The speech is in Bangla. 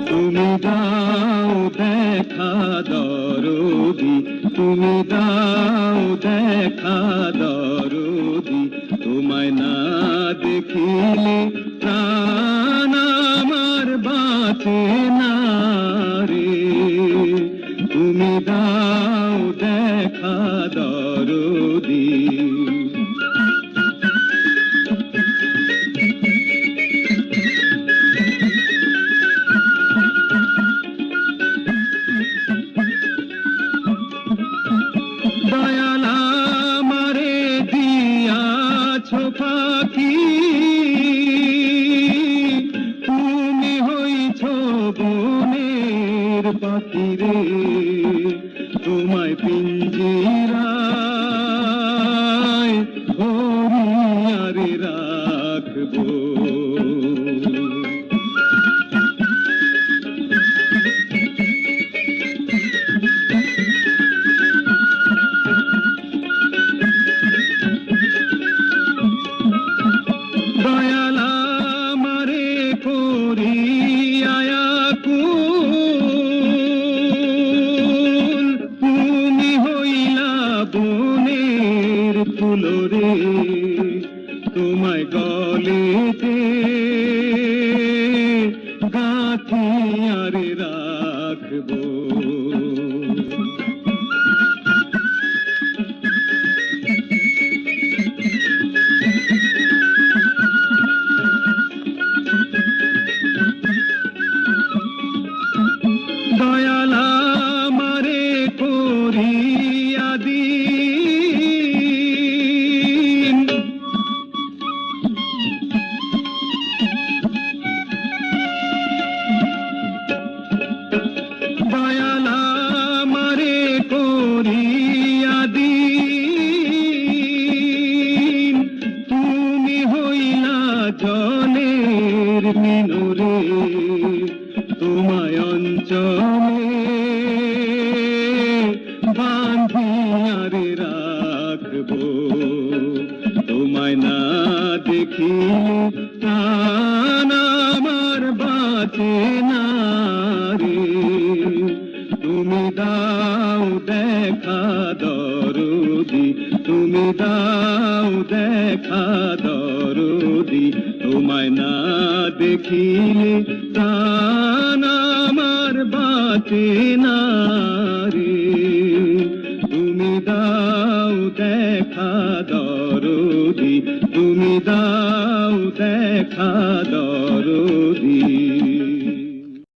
তুমি দাও দেখা দরদি, তুমি দাও দেখা দরদি, তোমায় না দেখিলে প্রাণ আমার বাঁচে না রে। তুমি দাও দেখা দরদি। দয়াল আমারে দিয়াছো পাখি, তুমি হইছ বনের পাখি রে। তোমায় পিঞ্জিরায় ভরিয়ারে রাখবো। দয়াল আমারে করিয়া আকুল, তুমি হইলা বনের ফুল রে। তোমায় গলেতে গাঁথিয়ারে রাখবো। দয়াল আমারে করিয়া দিন, দয়াল আমারে করিয়া দিন, তুমি হইলা জলের মিনুরে। তোমায় অঞ্চলে বাঁধিয়ারে রাখবো। তোমায় না দেখিলে প্রাণ আমার বাঁচে না রে। তুমি দাও দেখা দরদি, তুমি দাও দেখা দরদি, তোমায় না দেখিলে প্রাণ আমার বাঁচে না রে। তুমি দাও দেখা দরদি, তুমি দাও দেখা দরদি।